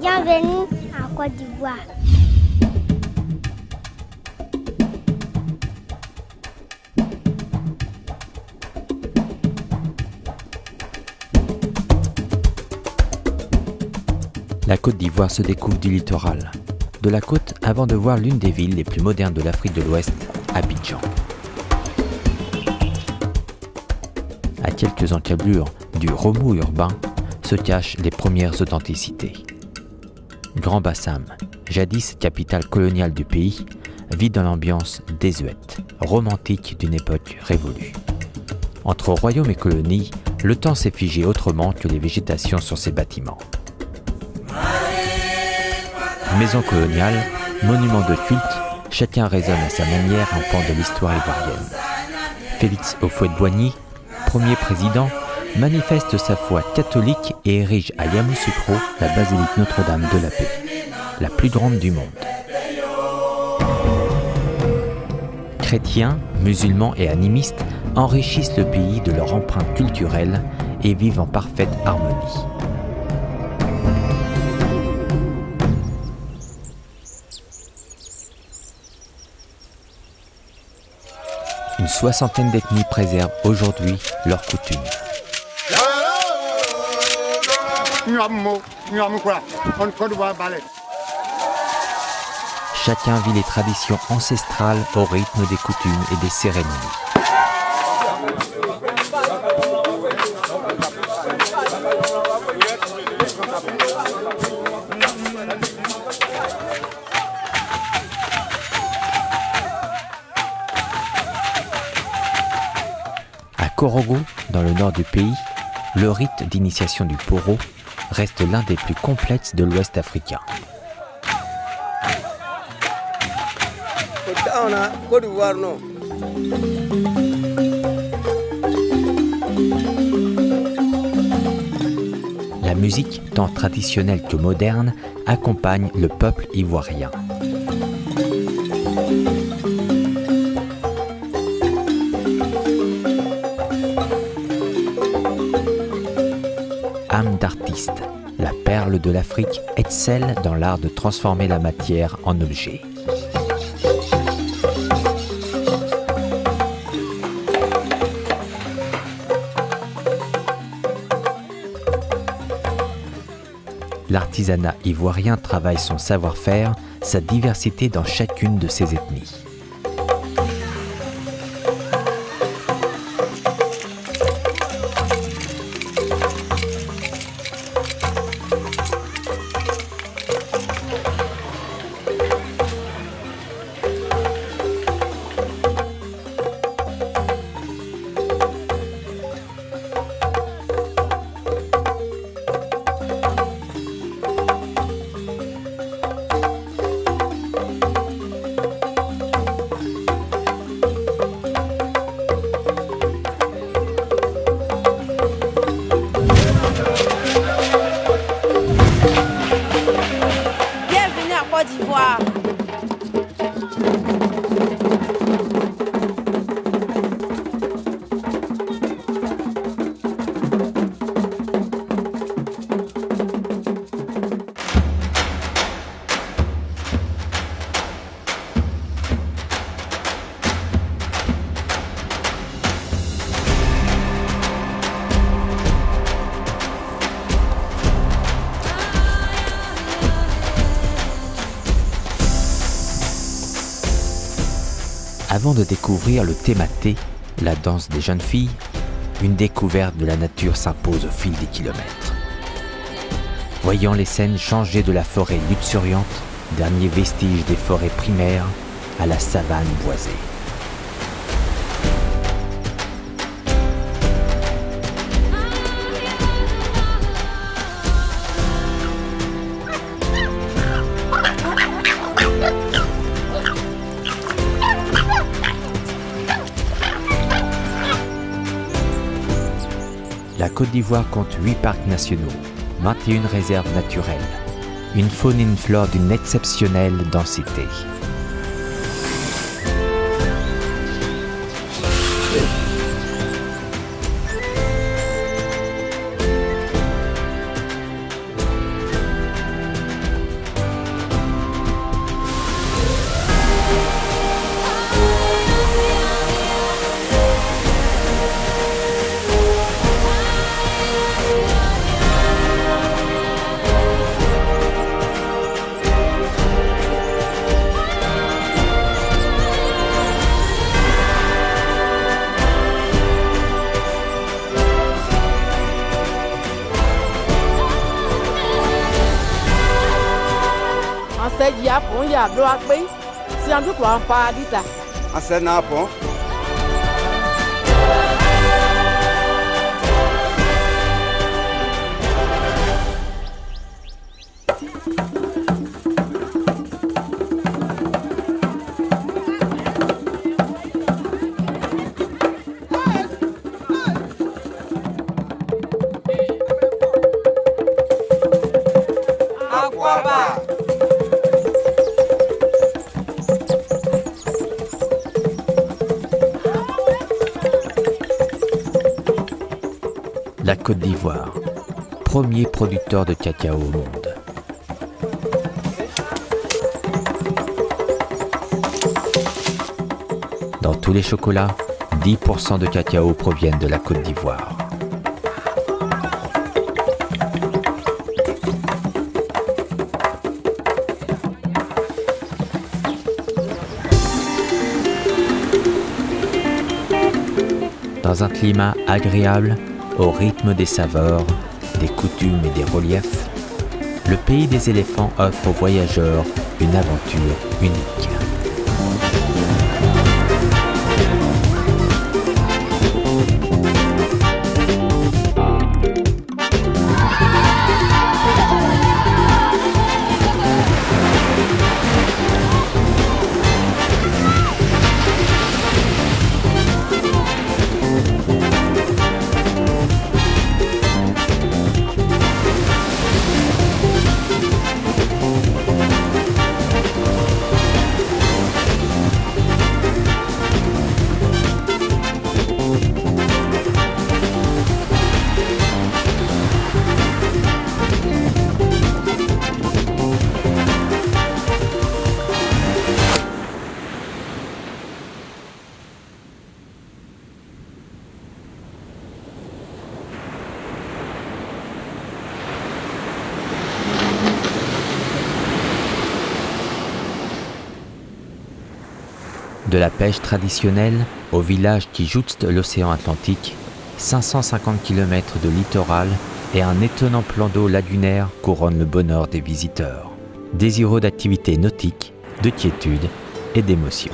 Bienvenue en Côte d'Ivoire. La Côte d'Ivoire se découvre du littoral, de la côte avant de voir l'une des villes les plus modernes de l'Afrique de l'Ouest, Abidjan. À quelques encablures du remous urbain se cachent les premières authenticités. Grand Bassam, jadis capitale coloniale du pays, vit dans l'ambiance désuète, romantique d'une époque révolue. Entre royaume et colonie, le temps s'est figé autrement que les végétations sur ses bâtiments. Maison coloniale, monument de culte, chacun résonne à sa manière un pan de l'histoire ivoirienne. Félix Houphouët-Boigny, premier président, manifeste sa foi catholique et érige à Yamoussoukro la basilique Notre-Dame de la Paix, la plus grande du monde. Chrétiens, musulmans et animistes enrichissent le pays de leur empreinte culturelle et vivent en parfaite harmonie. Une soixantaine d'ethnies préservent aujourd'hui leurs coutumes. Chacun vit les traditions ancestrales au rythme des coutumes et des cérémonies. À Korogo, dans le nord du pays, le rite d'initiation du poro reste l'un des plus complexes de l'Ouest africain. La musique, tant traditionnelle que moderne, accompagne le peuple ivoirien. Âme d'artiste, la perle de l'Afrique excelle dans l'art de transformer la matière en objet. L'artisanat ivoirien travaille son savoir-faire, sa diversité dans chacune de ses ethnies. Côte d'Ivoire. Avant de découvrir le thématé, la danse des jeunes filles, une découverte de la nature s'impose au fil des kilomètres. Voyant les scènes changer de la forêt luxuriante, dernier vestige des forêts primaires, à la savane boisée. La Côte d'Ivoire compte 8 parcs nationaux, 21 réserves naturelles, une faune et une flore d'une exceptionnelle densité. La Côte d'Ivoire, premier producteur de cacao au monde. Dans tous les chocolats, 10% de cacao proviennent de la Côte d'Ivoire. Dans un climat agréable, au rythme des saveurs, des coutumes et des reliefs, le pays des éléphants offre aux voyageurs une aventure unique. De la pêche traditionnelle au village qui jouxte l'océan Atlantique, 550 km de littoral et un étonnant plan d'eau lagunaire couronnent le bonheur des visiteurs, désireux d'activités nautiques, de quiétude et d'émotion.